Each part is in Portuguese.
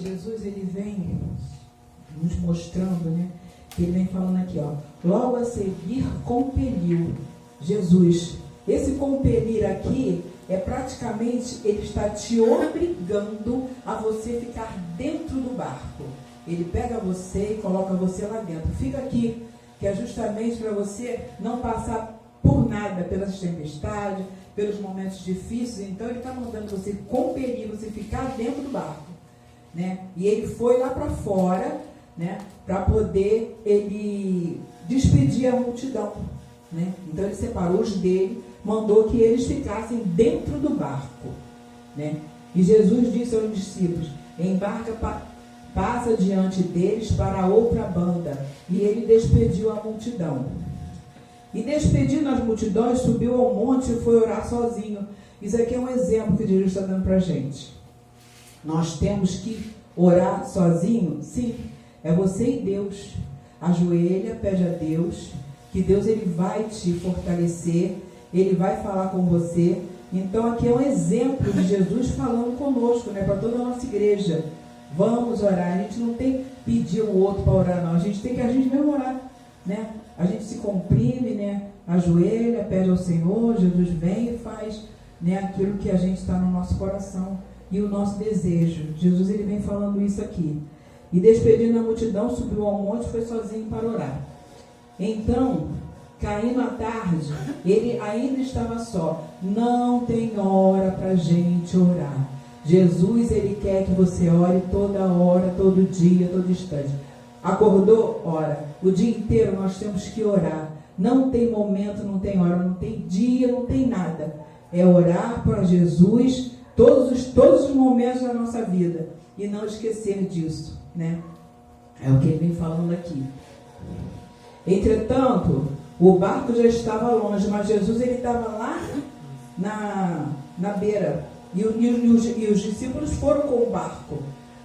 Jesus, ele vem nos mostrando, né? Ele vem falando aqui, ó. Logo a seguir, compeliu. Jesus, esse compelir aqui é praticamente, ele está te obrigando a você ficar dentro do barco. Ele pega você e coloca você lá dentro. Fica aqui, que é justamente para você não passar por nada, pelas tempestades, pelos momentos difíceis. Então ele está mandando você compelir, você ficar dentro do barco, né? E ele foi lá para fora, né, para poder ele despedir a multidão, né? Então ele separou os dele, mandou que eles ficassem dentro do barco, né? E Jesus disse aos discípulos: embarca, passa diante deles para a outra banda. E ele despediu a multidão. E despedindo as multidões, subiu ao monte e foi orar sozinho. Isso aqui é um exemplo que Jesus está dando para a gente. Nós temos que orar sozinho? Sim. É você e Deus. Ajoelha, pede a Deus, que Deus ele vai te fortalecer, ele vai falar com você. Então aqui é um exemplo de Jesus falando conosco, né, para toda a nossa igreja. Vamos orar. A gente não tem que pedir o outro para orar, não. A gente tem que a gente mesmo orar, né? A gente se comprime, né? Ajoelha, pede ao Senhor, Jesus vem e faz, né, aquilo que a gente está no nosso coração e o nosso desejo. Jesus ele vem falando isso aqui. E despedindo a multidão, subiu ao monte e foi sozinho para orar. Então, caindo a tarde, ele ainda estava só. Não tem hora para a gente orar. Jesus, ele quer que você ore toda hora, todo dia, todo instante. Acordou? Ora. O dia inteiro nós temos que orar. Não tem momento, não tem hora, não tem dia, não tem nada. É orar para Jesus todos os momentos da nossa vida. E não esquecer disso, né? É o que ele vem falando aqui. Entretanto, o barco já estava longe, mas Jesus ele estava lá na beira. E os discípulos foram com o barco,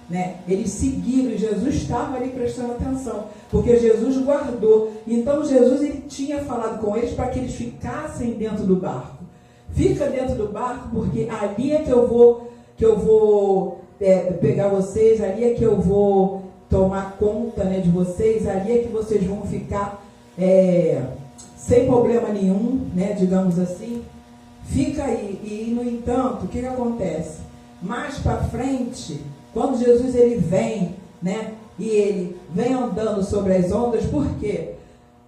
né? Eles seguiram e Jesus estava ali prestando atenção, porque Jesus guardou. Então Jesus ele tinha falado com eles para que eles ficassem dentro do barco. Fica dentro do barco, porque ali é que eu vou pegar vocês, ali é que eu vou tomar conta, né, de vocês, ali é que vocês vão ficar sem problema nenhum, né, digamos assim. Fica aí. E, no entanto, o que acontece? Mais para frente, quando Jesus ele vem, né, e ele vem andando sobre as ondas, por quê?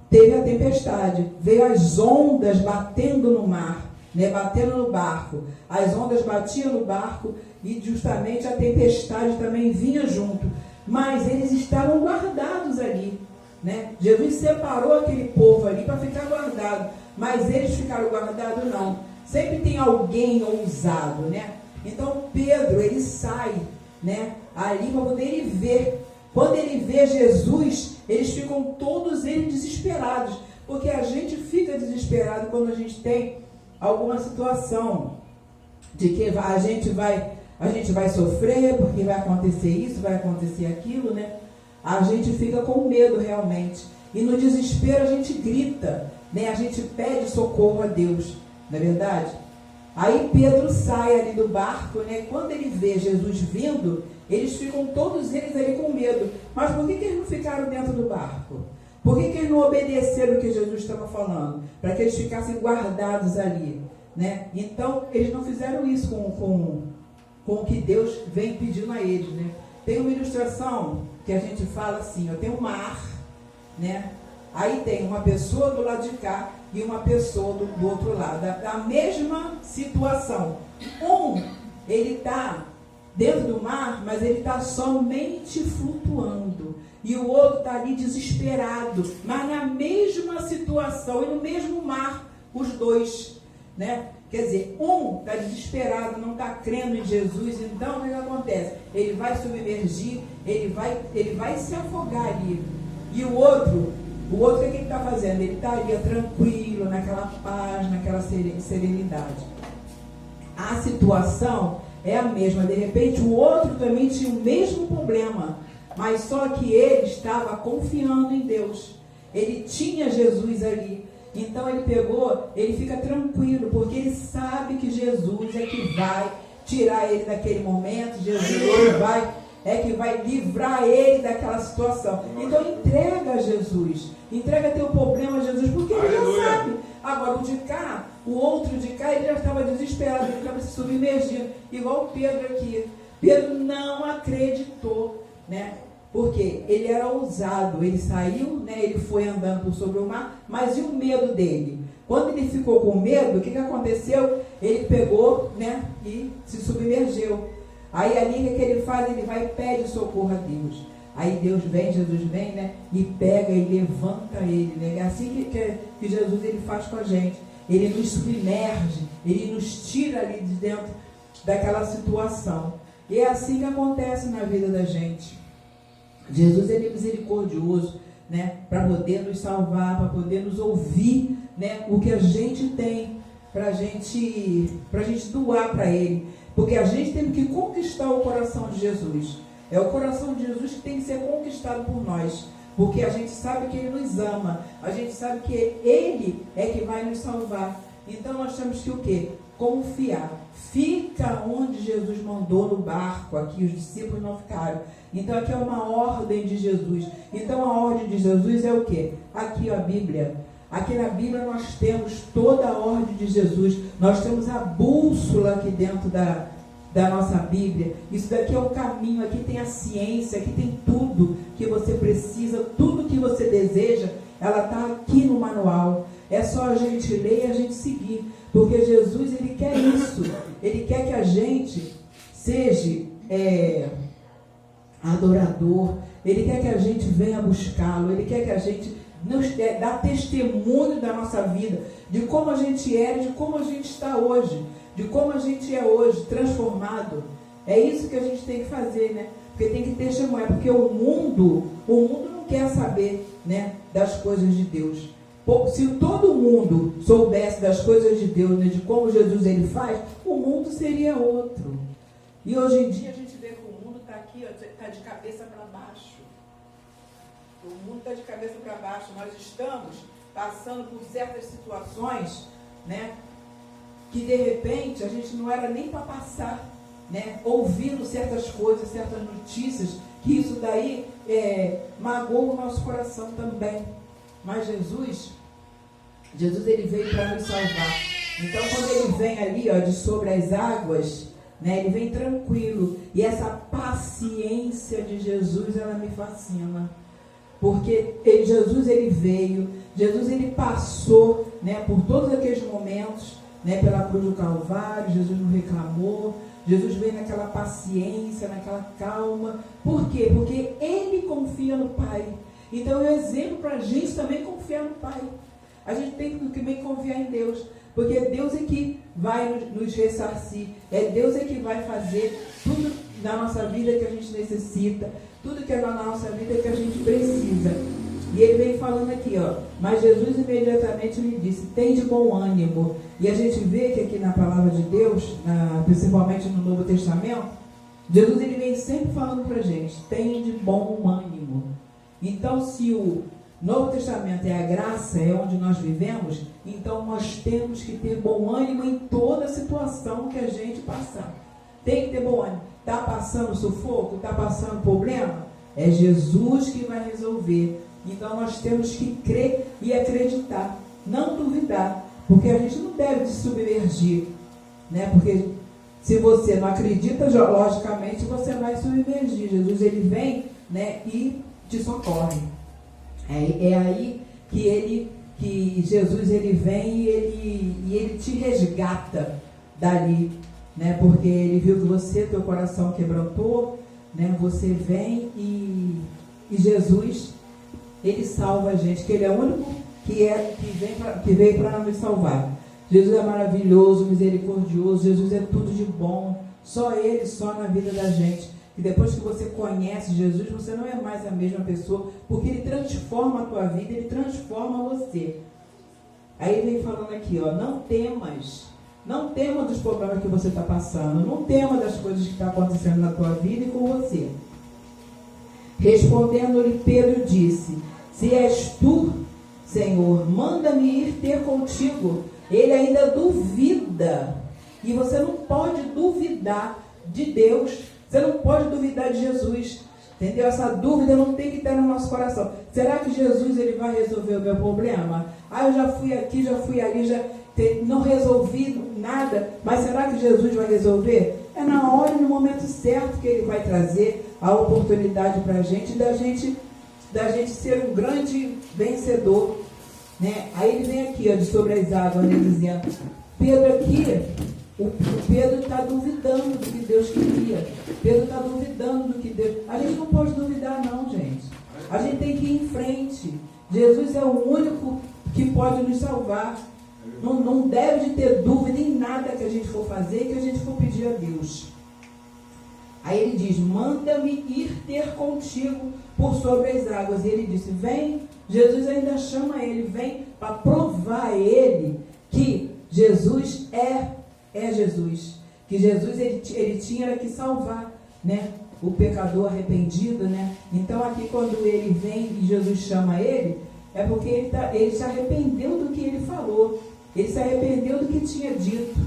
Teve a tempestade, veio as ondas batendo no mar, né, batendo no barco. As ondas batiam no barco e justamente a tempestade também vinha junto. Mas eles estavam guardados ali, né? Jesus separou aquele povo ali para ficar guardado, mas eles ficaram guardados não. Sempre tem alguém ousado, né? Então Pedro, ele sai, né, ali para poder ele ver. Quando ele vê Jesus, eles ficam todos eles desesperados, porque a gente fica desesperado quando a gente tem alguma situação de que a gente vai sofrer, porque vai acontecer isso, vai acontecer aquilo, né? A gente fica com medo realmente. E no desespero a gente grita, né? A gente pede socorro a Deus. Não é verdade? Aí Pedro sai ali do barco, né? Quando ele vê Jesus vindo, eles ficam todos eles ali com medo. Mas por que eles não ficaram dentro do barco? Por que eles não obedeceram o que Jesus estava falando? Para que eles ficassem guardados ali, né? Então, eles não fizeram isso com o que Deus vem pedindo a eles, né? Tem uma ilustração que a gente fala assim, ó, tem um mar, né? Aí tem uma pessoa do lado de cá e uma pessoa do outro lado. A mesma situação. Ele está dentro do mar, mas ele está somente flutuando. E o outro está ali desesperado, mas na mesma situação e no mesmo mar, os dois, né? Quer dizer, está desesperado, não está crendo em Jesus, então o que acontece? Ele vai submergir, ele vai se afogar ali. E o outro, o que ele está fazendo? Ele está ali tranquilo, naquela paz, naquela serenidade. A situação é a mesma. De repente, o outro também tinha o mesmo problema, mas só que ele estava confiando em Deus. Ele tinha Jesus ali. Então ele fica tranquilo, porque ele sabe que Jesus é que vai tirar ele daquele momento. Jesus vai é que vai livrar ele daquela situação. Então entrega a Jesus, entrega teu problema a Jesus, porque ele já sabe. Agora o de cá, o outro de cá, ele já estava desesperado, ele estava se submergindo, igual o Pedro aqui. Pedro não acreditou, né? Porque ele era ousado, ele saiu, né? Ele foi andando por sobre o mar, mas e o medo dele? Quando ele ficou com medo, o que aconteceu? Ele pegou, né? E se submergeu. Aí ali o que ele faz? Ele vai e pede socorro a Deus. Aí Deus vem, Jesus vem, né? E pega e levanta ele, né? É assim que Jesus ele faz com a gente. Ele nos submerge, ele nos tira ali de dentro daquela situação. E é assim que acontece na vida da gente. Jesus ele é misericordioso, né? Para poder nos salvar, para poder nos ouvir, né? O que a gente tem para gente doar para ele. Porque a gente tem que conquistar o coração de Jesus. É o coração de Jesus que tem que ser conquistado por nós. Porque a gente sabe que ele nos ama. A gente sabe que ele é que vai nos salvar. Então nós temos que o quê? Confiar. Fica onde Jesus mandou no barco. Aqui os discípulos não ficaram. Então aqui é uma ordem de Jesus. Então a ordem de Jesus é o quê? Aqui a Bíblia. Aqui na Bíblia nós temos toda a ordem de Jesus. Nós temos a bússola aqui dentro da nossa Bíblia. Isso daqui é o caminho. Aqui tem a ciência. Aqui tem tudo que você precisa. Tudo que você deseja. Ela está aqui no manual. É só a gente ler e a gente seguir. Porque Jesus, ele quer isso. Ele quer que a gente seja adorador. Ele quer que a gente venha buscá-lo. Ele quer que a gente nos dá testemunho da nossa vida, de como a gente era e de como a gente está hoje, de como a gente é hoje, transformado. É isso que a gente tem que fazer, né? Porque tem que testemunhar, porque o mundo não quer saber, né, das coisas de Deus. Se todo mundo soubesse das coisas de Deus, né, de como Jesus ele faz, o mundo seria outro. E hoje em dia a gente vê que o mundo está aqui, está de cabeça para baixo. O mundo está de cabeça para baixo. Nós estamos passando por certas situações, né, que de repente a gente não era nem para passar, né, ouvindo certas coisas, certas notícias, que isso daí magoou o nosso coração também. Mas Jesus ele veio para nos salvar. Então quando ele vem ali, ó, de sobre as águas, né, ele vem tranquilo. E essa paciência de Jesus, ela me fascina. Porque Jesus ele veio, Jesus ele passou, né, por todos aqueles momentos, né, pela cruz do Calvário. Jesus não reclamou, Jesus veio naquela paciência, naquela calma. Por quê? Porque ele confia no Pai. Então é um exemplo para a gente também confiar no Pai. A gente tem que também confiar em Deus, porque Deus é que vai nos ressarcir, Deus é que vai fazer tudo na nossa vida que a gente necessita, tudo que é na nossa vida que a gente precisa. E ele vem falando aqui, ó, mas Jesus imediatamente lhe disse, tem de bom ânimo. E a gente vê que aqui na palavra de Deus, principalmente no Novo Testamento, Jesus ele vem sempre falando para a gente, tem de bom ânimo. Então se o Novo Testamento é a graça, é onde nós vivemos, então nós temos que ter bom ânimo em toda situação que a gente passar. Tem que ter bom ânimo. Está passando sufoco? Está passando problema? É Jesus que vai resolver. Então nós temos que crer e acreditar, não duvidar, porque a gente não deve se submergir, né? Porque se você não acredita, logicamente você vai submergir. Jesus ele vem, né, e te socorre. É aí que Jesus ele vem e ele te resgata dali, né? Porque ele viu que você, teu coração quebrantou, né? Você vem e Jesus ele salva a gente, que ele é o único que veio para nos salvar. Jesus é maravilhoso, misericordioso, Jesus é tudo de bom, só ele, só na vida da gente. E depois que você conhece Jesus, você não é mais a mesma pessoa, porque ele transforma a tua vida, ele transforma você. Aí ele vem falando aqui, ó, não temas dos problemas que você está passando, não temas das coisas que estão acontecendo na tua vida e com você. Respondendo-lhe, Pedro disse, se és tu, Senhor, manda-me ir ter contigo. Ele ainda duvida, e você não pode duvidar de Deus Você não pode duvidar de Jesus. Entendeu? Essa dúvida não tem que estar no nosso coração. Será que Jesus ele vai resolver o meu problema? Eu já fui aqui, já fui ali, não resolvi nada, mas será que Jesus vai resolver? É na hora e no momento certo que ele vai trazer a oportunidade para a gente, da gente ser um grande vencedor. Né? Aí ele vem aqui, ó, de sobre as águas, né, dizendo, Pedro aqui, o Pedro está duvidando do que Deus queria. Pedro está duvidando do que Deus... A gente não pode duvidar não, gente. A gente tem que ir em frente. Jesus é o único que pode nos salvar. Não deve de ter dúvida em nada que a gente for fazer, que a gente for pedir a Deus. Aí ele diz, manda-me ir ter contigo por sobre as águas. E ele disse, vem. Jesus ainda chama ele, vem para provar a ele que Jesus é Jesus. Que Jesus ele tinha que salvar, né, o pecador arrependido, né? Então aqui quando ele vem e Jesus chama ele, é porque ele se arrependeu do que ele falou. Ele se arrependeu do que tinha dito.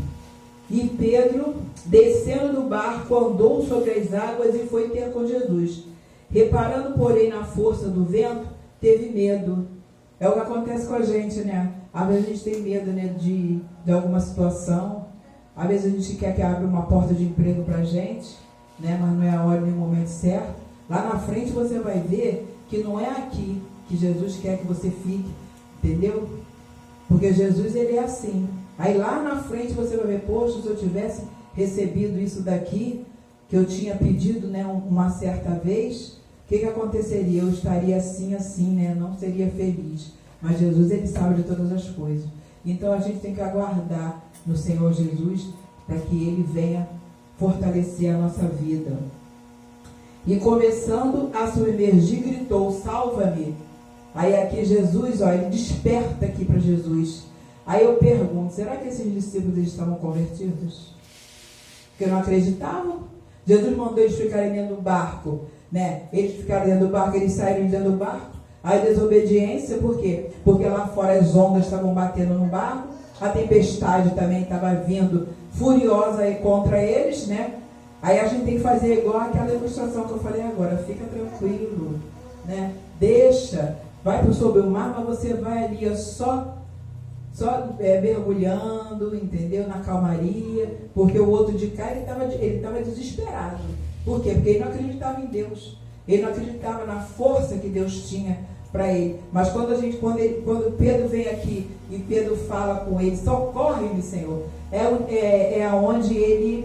E Pedro, descendo do barco, andou sobre as águas e foi ter com Jesus. Reparando, porém, na força do vento, teve medo. É o que acontece com a gente, né? Às vezes a gente tem medo, né, de alguma situação. Às vezes a gente quer que abra uma porta de emprego pra gente, né? Mas não é a hora nem o momento certo. Lá na frente você vai ver que não é aqui que Jesus quer que você fique. Entendeu? Porque Jesus, ele é assim. Aí lá na frente você vai ver, poxa, se eu tivesse recebido isso daqui, que eu tinha pedido, né, uma certa vez, o que aconteceria? Eu estaria assim, né? Não seria feliz. Mas Jesus, ele sabe de todas as coisas. Então a gente tem que aguardar no Senhor Jesus para que ele venha fortalecer a nossa vida. E começando a submergir, gritou, salva-me. Aí aqui Jesus, ó, ele desperta aqui para Jesus. Aí eu pergunto, será que esses discípulos estavam convertidos? Porque não acreditavam. Jesus mandou eles ficarem dentro do barco, né? Eles ficaram dentro do barco, eles saíram dentro do barco. Aí desobediência, por quê? Porque lá fora as ondas estavam batendo no barco, a tempestade também estava vindo furiosa aí contra eles, né? Aí a gente tem que fazer igual aquela ilustração que eu falei agora, fica tranquilo, né? Deixa, vai para sobre o mar, mas você vai ali, ó, só mergulhando, entendeu? Na calmaria, porque o outro de cá, ele estava desesperado. Por quê? Porque ele não acreditava em Deus. Ele não acreditava na força que Deus tinha para ele. Mas quando Pedro vem aqui e Pedro fala com ele, socorre-me, Senhor, é onde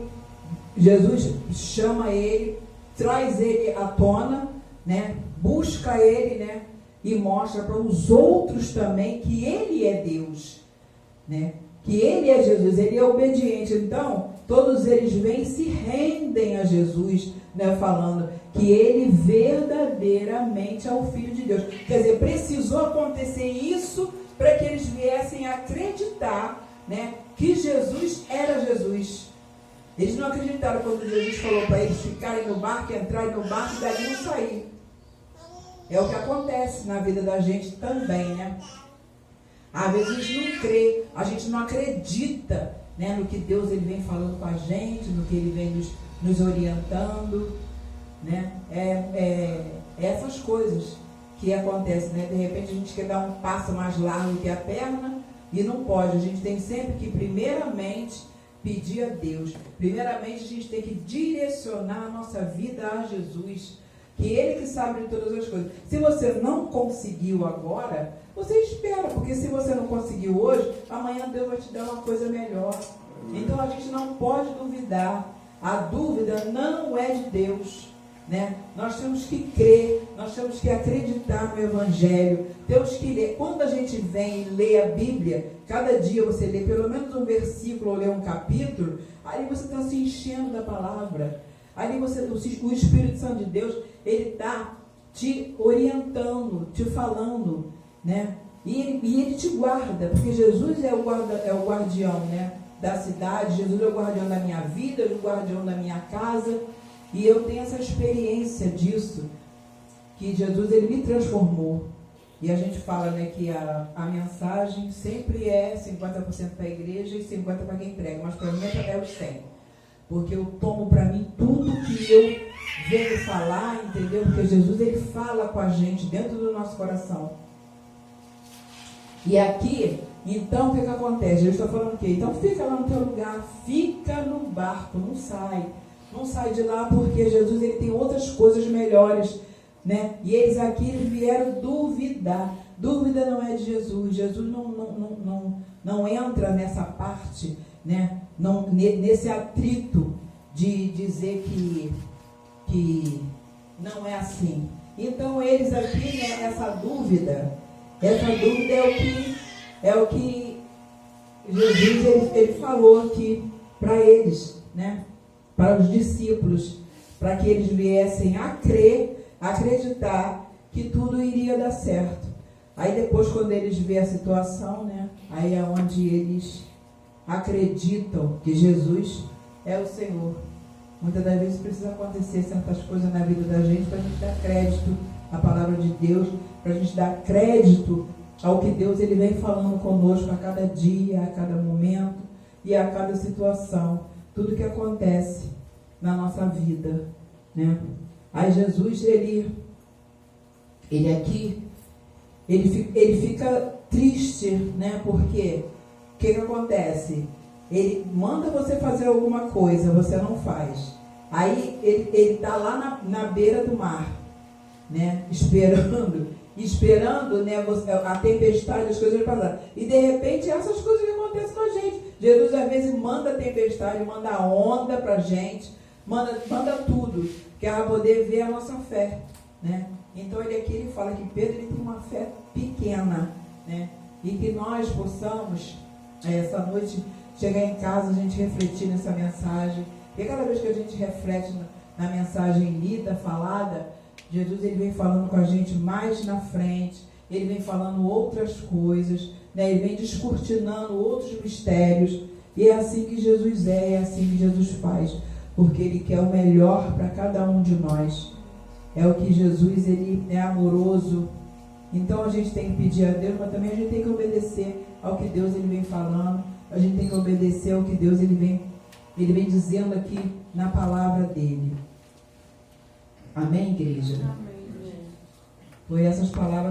Jesus chama ele, traz ele à tona, né? Busca ele, né? E mostra para os outros também que ele é Deus, né? Que ele é Jesus, ele é obediente. Então, todos eles vêm e se rendem a Jesus, né? Falando que ele verdadeiramente é o Filho de Deus. Quer dizer, precisou acontecer isso para que eles viessem a acreditar, né? Que Jesus era Jesus. Eles não acreditaram quando Jesus falou para eles ficarem no barco, entrarem no barco e dali não sair. É o que acontece na vida da gente também, né? Às vezes a gente não crê, a gente não acredita, né, no que Deus ele vem falando com a gente, no que ele vem nos orientando, né? Essas coisas que acontecem, né? De repente a gente quer dar um passo mais largo que a perna e não pode. A gente tem sempre que primeiramente pedir a Deus. Primeiramente a gente tem que direcionar a nossa vida a Jesus, que ele que sabe de todas as coisas. Se você não conseguiu agora, você espera, porque se você não conseguiu hoje, amanhã Deus vai te dar uma coisa melhor. Então a gente não pode duvidar. A dúvida não é de Deus, né? Nós temos que crer, nós temos que acreditar no Evangelho, temos que ler. Quando a gente vem e lê a Bíblia, cada dia você lê pelo menos um versículo ou lê um capítulo, aí você está se enchendo da palavra. Ali o Espírito Santo de Deus, ele está te orientando, te falando, né? E ele te guarda, porque Jesus é o guardião, né, da cidade. Jesus é o guardião da minha vida, é o guardião da minha casa. E eu tenho essa experiência disso, que Jesus ele me transformou. E a gente fala, né, que a mensagem sempre é 50% para a igreja e 50% para quem prega, mas para mim é os 100%. porque eu tomo para mim tudo que eu venho falar, entendeu? Porque Jesus, ele fala com a gente dentro do nosso coração. E aqui, então, o que acontece? Jesus está falando o quê? Então fica lá no teu lugar, fica no barco, não sai. Não sai de lá, porque Jesus, ele tem outras coisas melhores, né? E eles aqui, eles vieram duvidar. Dúvida não é de Jesus. Jesus não entra nessa parte, né? Não, nesse atrito de dizer que não é assim. Então eles aqui, né, essa dúvida é o que Jesus ele falou aqui para eles, né? Para os discípulos, para que eles viessem a crer, acreditar que tudo iria dar certo. Aí depois, quando eles veem a situação, né? Aí é onde eles acreditam que Jesus é o Senhor. Muitas das vezes precisa acontecer certas coisas na vida da gente para a gente dar crédito à palavra de Deus, para a gente dar crédito ao que Deus ele vem falando conosco a cada dia, a cada momento e a cada situação. Tudo que acontece na nossa vida, né? Aí Jesus, ele aqui, ele fica triste, né? Porque o que acontece? Ele manda você fazer alguma coisa, você não faz. Aí ele está lá na beira do mar, né? Esperando, né, a tempestade, as coisas passarem. E de repente essas coisas que acontecem com a gente. Jesus às vezes manda a tempestade, manda a onda para a gente, manda tudo, que é para poder ver a nossa fé, né? Então ele fala que Pedro ele tem uma fé pequena, né? E que nós possamos, essa noite, chegar em casa, a gente refletir nessa mensagem. E cada vez que a gente reflete na mensagem lida, falada, Jesus ele vem falando com a gente mais na frente, ele vem falando outras coisas, né? Ele vem descortinando outros mistérios, e é assim que Jesus é assim que Jesus faz, porque ele quer o melhor para cada um de nós. É o que Jesus, ele é amoroso. Então a gente tem que pedir a Deus, mas também a gente tem que obedecer ao que Deus ele vem falando, a gente tem que obedecer ao que Deus ele vem dizendo aqui na palavra dele. Amém, igreja? Amém. Foi essas palavras